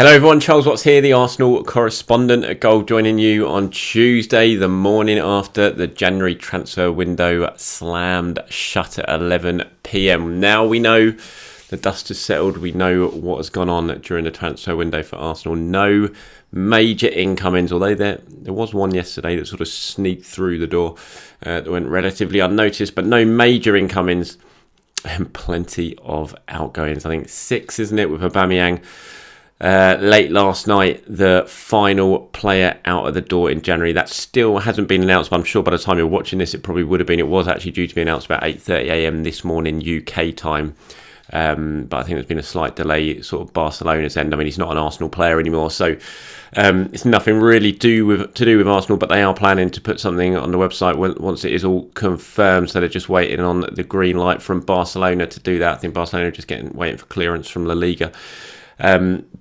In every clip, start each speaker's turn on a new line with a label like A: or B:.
A: Hello everyone, Charles Watts here, the Arsenal correspondent at Goal, joining you on Tuesday, the morning after the January transfer window slammed shut at 11 p.m. Now we know the dust has settled, we know what has gone on during the transfer window for Arsenal. No major incomings, although there was one yesterday that sort of sneaked through the door that went relatively unnoticed, but no major incomings and plenty of outgoings. I think 6, isn't it, with Aubameyang. Late last night, the final player out of the door in January. That still hasn't been announced, but I'm sure by the time you're watching this, it probably would have been. It was actually due to be announced about 8:30 a.m. this morning UK time. But I think there's been a slight delay, sort of Barcelona's end. I mean, he's not an Arsenal player anymore, so it's nothing really to do with Arsenal, but they are planning to put something on the website once it is all confirmed. So they're just waiting on the green light from Barcelona to do that. I think Barcelona are just waiting for clearance from La Liga.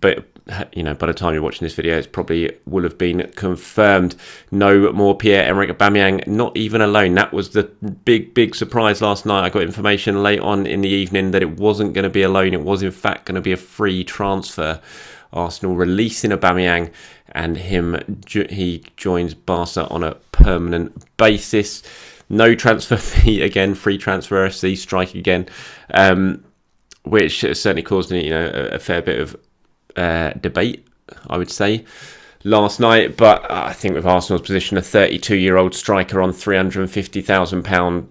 A: But you know, by the time you're watching this video, it probably will have been confirmed. No more Pierre-Emerick Aubameyang, not even a loan. That was the big surprise last night. I got information late on in the evening that it wasn't going to be a loan. It was in fact going to be a free transfer. Arsenal releasing Aubameyang, and he joins Barca on a permanent basis. No transfer fee again, free transfer FC strike again. Which certainly caused a fair bit of debate, I would say, last night. But I think with Arsenal's position, a 32-year-old striker on £350,000,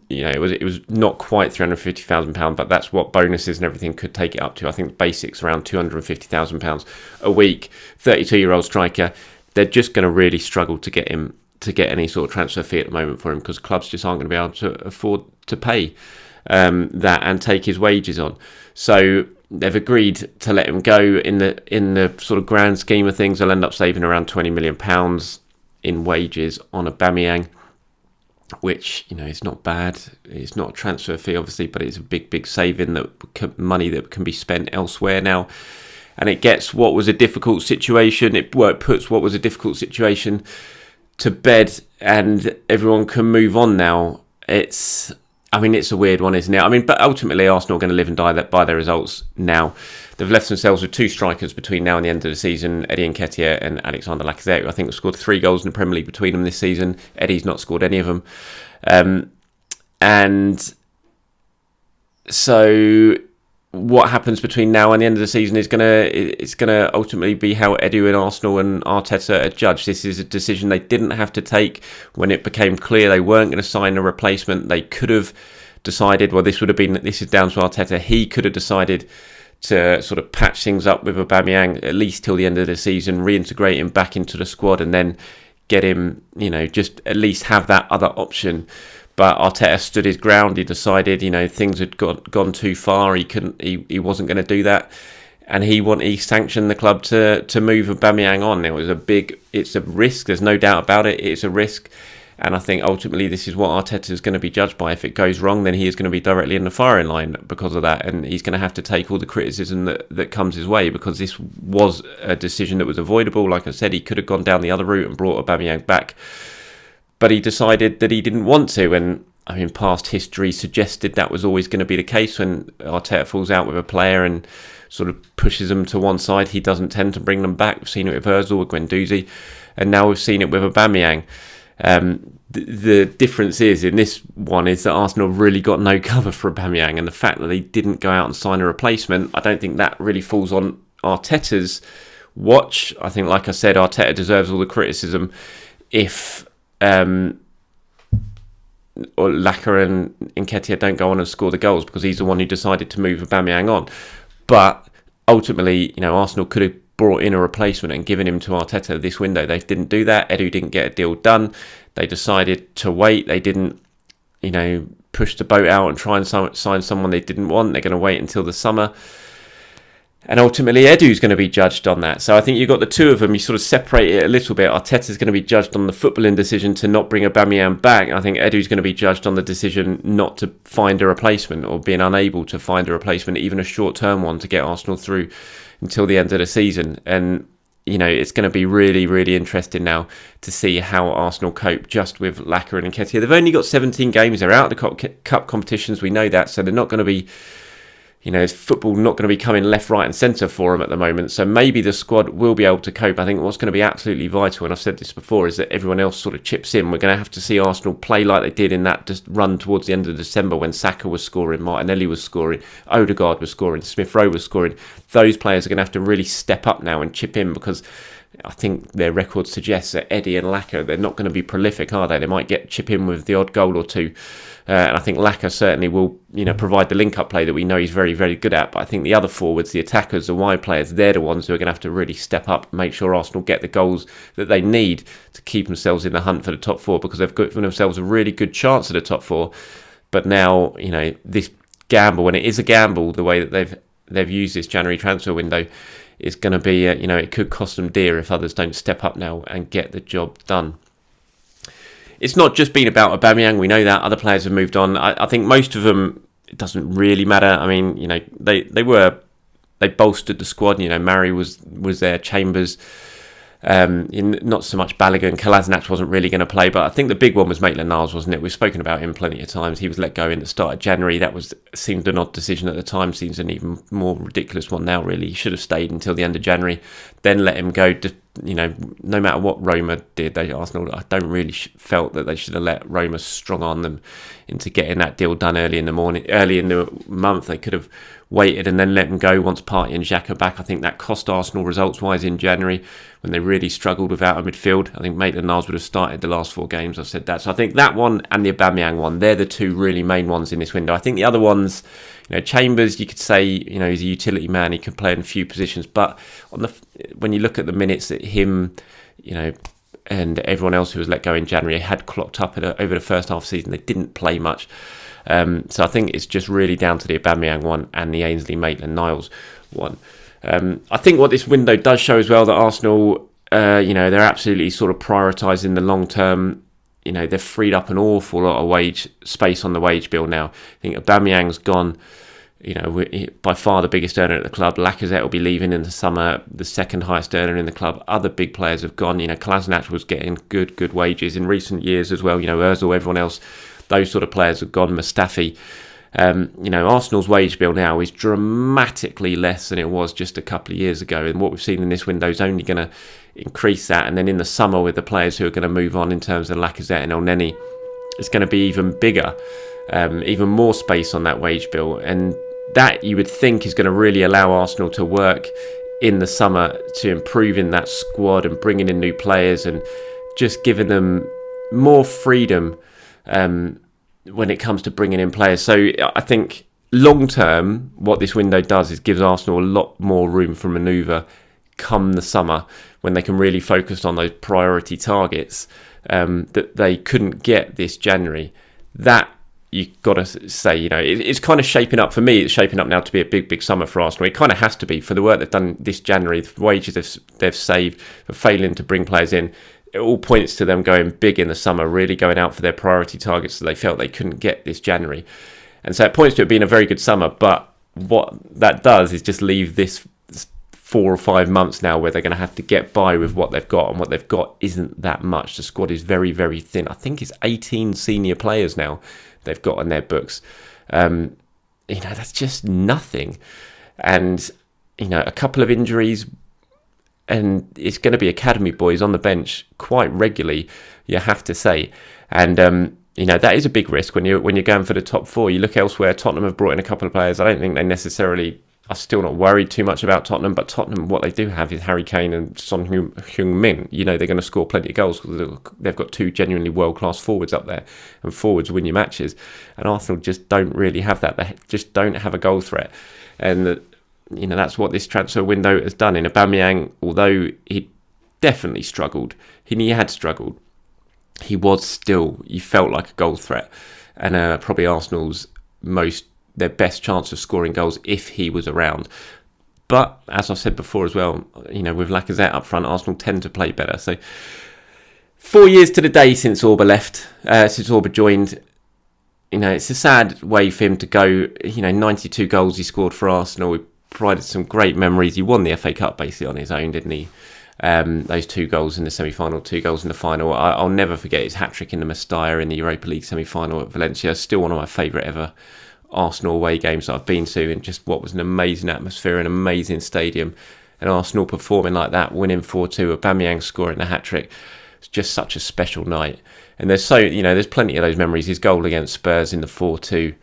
A: it was not quite £350,000, but that's what bonuses and everything could take it up to. I think the basics around £250,000 a week. 32-year-old striker, they're just going to really struggle to get any sort of transfer fee at the moment for him, because clubs just aren't going to be able to afford to pay that and take his wages on. So they've agreed to let him go. In the sort of grand scheme of things, they'll end up saving around £20 million in wages on Aubameyang, which is not bad. It's not a transfer fee, obviously, but it's a big saving, money that can be spent elsewhere now. And it gets what was a difficult situation. It puts what was a difficult situation to bed, and everyone can move on now. It's a weird one, isn't it? But ultimately, Arsenal are going to live and die by their results now. They've left themselves with 2 strikers between now and the end of the season, Eddie Nketiah and Alexander Lacazette, who I think have scored 3 goals in the Premier League between them this season. Eddie's not scored any of them. And so what happens between now and the end of the season is gonna ultimately be how Edu and Arsenal and Arteta are judged. This is a decision they didn't have to take when it became clear they weren't going to sign a replacement. They could have decided, this is down to Arteta. He could have decided to sort of patch things up with Aubameyang at least till the end of the season, reintegrate him back into the squad, and then get him, just at least have that other option. But Arteta stood his ground. He decided, things had gone too far. He wasn't going to do that, and he sanctioned the club to move Aubameyang on. It's a risk. There's no doubt about it. It's a risk, and I think ultimately this is what Arteta is going to be judged by. If it goes wrong, then he is going to be directly in the firing line because of that, and he's going to have to take all the criticism that comes his way, because this was a decision that was avoidable. Like I said, he could have gone down the other route and brought Aubameyang back, but he decided that he didn't want to. And past history suggested that was always going to be the case. When Arteta falls out with a player and sort of pushes them to one side, he doesn't tend to bring them back. We've seen it with Ozil, with Guendouzi, and now we've seen it with Aubameyang. The difference in this one is that Arsenal really got no cover for Aubameyang, and the fact that they didn't go out and sign a replacement, I don't think that really falls on Arteta's watch. I think, like I said, Arteta deserves all the criticism if or Lacazette and Nketiah don't go on and score the goals, because he's the one who decided to move Aubameyang on. But ultimately, Arsenal could have brought in a replacement and given him to Arteta this window. They didn't do that. Edu didn't get a deal done. They decided to wait. They didn't, push the boat out and try and sign someone they didn't want. They're going to wait until the summer. And ultimately, Edu's going to be judged on that. So I think you've got the two of them. You sort of separate it a little bit. Arteta's going to be judged on the footballing decision to not bring Aubameyang back. I think Edu's going to be judged on the decision not to find a replacement, or being unable to find a replacement, even a short-term one, to get Arsenal through until the end of the season. And, it's going to be really, really interesting now to see how Arsenal cope just with Lacazette and Nketiah. They've only got 17 games. They're out of the cup competitions. We know that. So they're not going to be is football not going to be coming left, right and centre for him at the moment. So maybe the squad will be able to cope. I think what's going to be absolutely vital, and I've said this before, is that everyone else sort of chips in. We're going to have to see Arsenal play like they did in that just run towards the end of December when Saka was scoring, Martinelli was scoring, Odegaard was scoring, Smith Rowe was scoring. Those players are going to have to really step up now and chip in, because I think their record suggests that Eddie and Laka, they're not going to be prolific, are they? They might chip in with the odd goal or two. And I think Laka certainly will, provide the link-up play that we know he's very, very good at. But I think the other forwards, the attackers, the wide players, they're the ones who are going to have to really step up, make sure Arsenal get the goals that they need to keep themselves in the hunt for the top four, because they've given themselves a really good chance at the top four. But now, this gamble, and it is a gamble, the way that they've used this January transfer window, is going to be, it could cost them dear if others don't step up now and get the job done. It's not just been about Aubameyang. We know that other players have moved on. I think most of them, it doesn't really matter. I mean, they bolstered the squad. Murray was there, Chambers, not so much Balogun. Kolasinac wasn't really going to play, but I think the big one was Maitland-Niles, wasn't it? We've spoken about him plenty of times. He was let go in the start of January. That seemed an odd decision at the time. Seems an even more ridiculous one now, really. He should have stayed until the end of January, then let him go. No matter what Roma did, Arsenal, I don't really felt that they should have let Roma strong on them into getting that deal done early in the month. They could have waited and then let him go once Partey and Xhaka back. I think that cost Arsenal results-wise in January when they really struggled without a midfield. I think Maitland-Niles would have started the last 4 games. I've said that. So I think that one and the Aubameyang one, they're the two really main ones in this window. I think the other ones, Chambers, you could say, he's a utility man. He can play in a few positions, but when you look at the minutes that him, and everyone else who was let go in January had clocked up over the first half of the season, they didn't play much. So I think it's just really down to the Aubameyang one and the Ainsley Maitland-Niles one. I think what this window does show as well, that Arsenal, they're absolutely sort of prioritising the long term. They've freed up an awful lot of wage space on the wage bill now. I think Aubameyang's gone, by far the biggest earner at the club. Lacazette will be leaving in the summer, the second highest earner in the club. Other big players have gone. Kolasinac was getting good wages in recent years as well. Ozil, everyone else, those sort of players have gone. Mustafi. Arsenal's wage bill now is dramatically less than it was just a couple of years ago. And what we've seen in this window is only going to increase that. And then in the summer, with the players who are going to move on in terms of Lacazette and Elneny, it's going to be even bigger, even more space on that wage bill. And that, you would think, is going to really allow Arsenal to work in the summer to improve in that squad and bringing in new players and just giving them more freedom when it comes to bringing in players. So I think long term, what this window does is gives Arsenal a lot more room for manoeuvre come the summer, when they can really focus on those priority targets that they couldn't get this January. That, you've got to say, it's kind of shaping up, for me, it's shaping up now to be a big summer for Arsenal. It kind of has to be, for the work they've done this January, the wages they've saved, for failing to bring players in. It all points to them going big in the summer, really going out for their priority targets that they felt they couldn't get this January. And so it points to it being a very good summer, but what that does is just leave this 4 or 5 months now where they're going to have to get by with what they've got, and what they've got isn't that much. The squad is very, very thin. I think it's 18 senior players now they've got on their books. That's just nothing. And, a couple of injuries, and it's going to be academy boys on the bench quite regularly, you have to say. And, that is a big risk when you're going for the top 4. You look elsewhere, Tottenham have brought in a couple of players. I don't think they necessarily are still not worried too much about Tottenham, but Tottenham, what they do have is Harry Kane and Son Heung-min. They're going to score plenty of goals because they've got 2 genuinely world-class forwards up there, and forwards win your matches. And Arsenal just don't really have that. They just don't have a goal threat. And, that's what this transfer window has done. In Aubameyang, although he definitely struggled, he had struggled, he felt like a goal threat. And probably Arsenal's their best chance of scoring goals if he was around. But as I've said before as well, with Lacazette up front, Arsenal tend to play better. So 4 years to the day since Auba joined. It's a sad way for him to go. 92 goals he scored for Arsenal. He provided some great memories. He won the FA Cup basically on his own, didn't he? Those 2 goals in the semi-final, 2 goals in the final. I'll never forget his hat-trick in the Mestalla in the Europa League semi-final at Valencia. Still one of my favourite ever Arsenal away games that I've been to, and just what was an amazing atmosphere, an amazing stadium, and Arsenal performing like that, winning 4-2, Aubameyang scoring the hat-trick. It's just such a special night. And there's plenty of those memories. His goal against Spurs in the 4-2,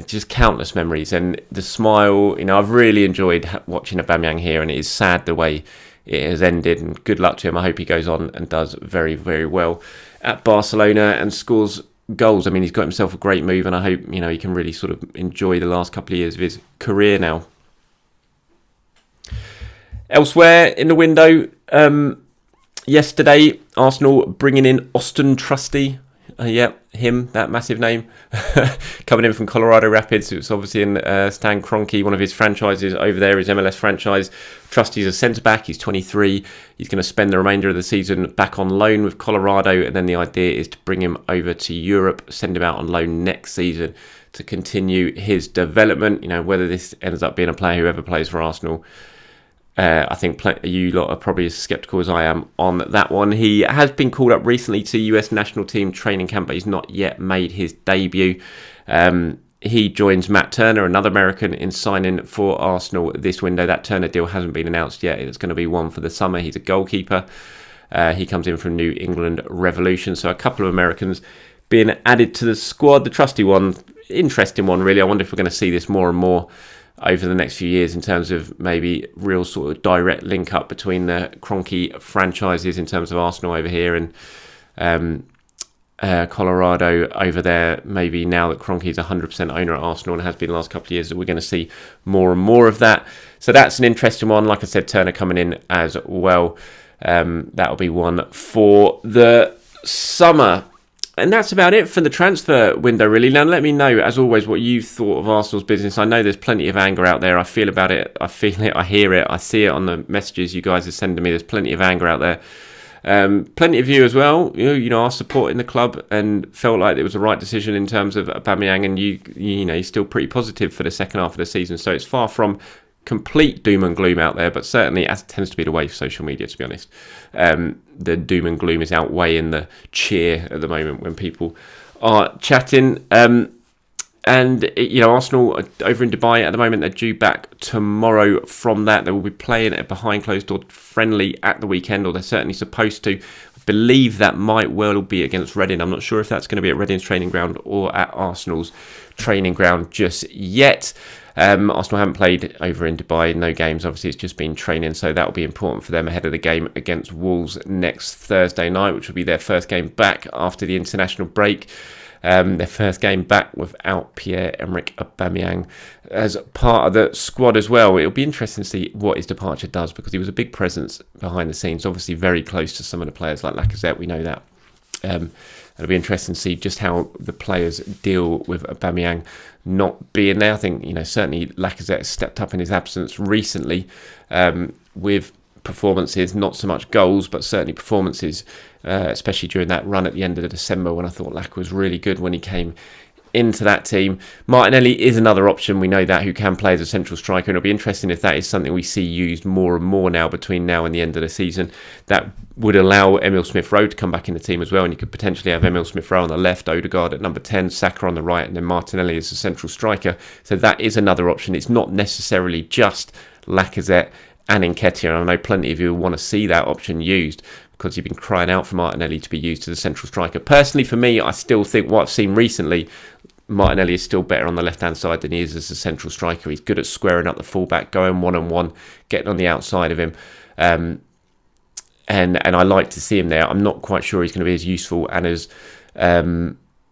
A: just countless memories. And the smile, I've really enjoyed watching Aubameyang here, and it is sad the way it has ended, and good luck to him. I hope he goes on and does very, very well at Barcelona and scores goals. I mean, he's got himself a great move, and I hope he can really sort of enjoy the last couple of years of his career now. Elsewhere in the window, yesterday Arsenal bringing in Auston Trusty. Him, that massive name, coming in from Colorado Rapids. It was obviously in Stan Kroenke, one of his franchises over there, his MLS franchise. Trusty's a centre-back, he's 23. He's going to spend the remainder of the season back on loan with Colorado, and then the idea is to bring him over to Europe, send him out on loan next season to continue his development. Whether this ends up being a player who ever plays for Arsenal, I think you lot are probably as sceptical as I am on that one. He has been called up recently to US national team training camp, but he's not yet made his debut. He joins Matt Turner, another American, in signing for Arsenal this window. That Turner deal hasn't been announced yet. It's going to be one for the summer. He's a goalkeeper. He comes in from New England Revolution. So a couple of Americans being added to the squad. The Trusty one, interesting one, really. I wonder if we're going to see this more and more over the next few years in terms of maybe real sort of direct link up between the Kroenke franchises in terms of Arsenal over here and Colorado over there. Maybe now that Kroenke is 100% owner at Arsenal and has been the last couple of years, that we're going to see more and more of that. So that's an interesting one. Like I said, Turner coming in as well. That'll be one for the summer. And that's about it for the transfer window, really. Now, let me know, as always, what you thought of Arsenal's business. I know there's plenty of anger out there. I feel about it. I feel it. I hear it. I see it on the messages you guys are sending me. There's plenty of anger out there. Plenty of you as well, are supporting the club and felt like it was the right decision in terms of Aubameyang, and you're still pretty positive for the second half of the season. So it's far from complete doom and gloom out there, but certainly, as tends to be the way for social media, to be honest, the doom and gloom is outweighing the cheer at the moment when people are chatting. Arsenal over in Dubai at the moment. They're due back tomorrow from that. They will be playing a behind closed door friendly at the weekend, or they're certainly supposed to. I believe that might well be against Reading. I'm not sure if that's going to be at Reading's training ground or at Arsenal's training ground just yet. Arsenal haven't played over in Dubai, no games. Obviously, it's just been training, so that will be important for them ahead of the game against Wolves next Thursday night, which will be their first game back after the international break. Their first game back without Pierre-Emerick Aubameyang as part of the squad as well. It'll be interesting to see what his departure does, because he was a big presence behind the scenes, obviously very close to some of the players like Lacazette, we know that. It'll be interesting to see just how the players deal with Aubameyang not being there. I think, certainly Lacazette has stepped up in his absence recently with performances, not so much goals, but certainly performances, especially during that run at the end of December when I thought Lac was really good when he came into that team. Martinelli is another option, we know that, who can play as a central striker, and it'll be interesting if that is something we see used more and more now between now and the end of the season. That would allow Emile Smith-Rowe to come back in the team as well, and you could potentially have Emile Smith-Rowe on the left, Odegaard at number 10, Saka on the right, and then Martinelli as a central striker. So that is another option. It's not necessarily just Lacazette and Nketiah, and I know plenty of you want to see that option used, because you've been crying out for Martinelli to be used as a central striker. Personally, for me, I still think what I've seen recently, Martinelli is still better on the left-hand side than he is as a central striker. He's good at squaring up the fullback, going one-on-one, getting on the outside of him. And I like to see him there. I'm not quite sure he's going to be as useful and as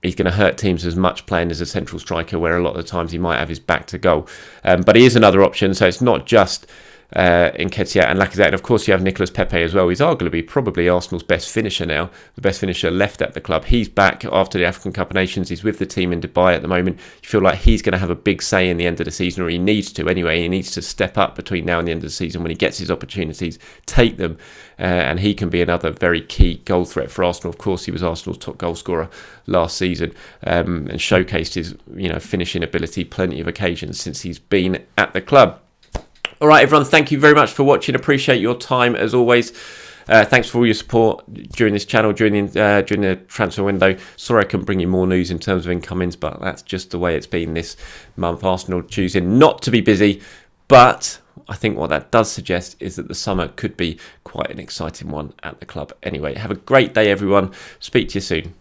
A: he's going to hurt teams as much playing as a central striker, where a lot of the times he might have his back to goal. But he is another option, so it's not just Nketiah and Lacazette. And of course you have Nicolas Pepe as well. He's arguably probably Arsenal's best finisher now, the best finisher left at the club. He's back after the African Cup of Nations. He's with the team in Dubai at the moment. You feel like he's going to have a big say in the end of the season, or he needs to anyway. He needs to step up between now and the end of the season when he gets his opportunities, take them, and he can be another very key goal threat for Arsenal. Of course, he was Arsenal's top goal scorer last season, and showcased his finishing ability plenty of occasions since he's been at the club. All right, everyone, thank you very much for watching. Appreciate your time as always. Thanks for all your support during this channel, during the transfer window. Sorry I couldn't bring you more news in terms of incomings, but that's just the way it's been this month. Arsenal choosing not to be busy, but I think what that does suggest is that the summer could be quite an exciting one at the club. Anyway, have a great day, everyone. Speak to you soon.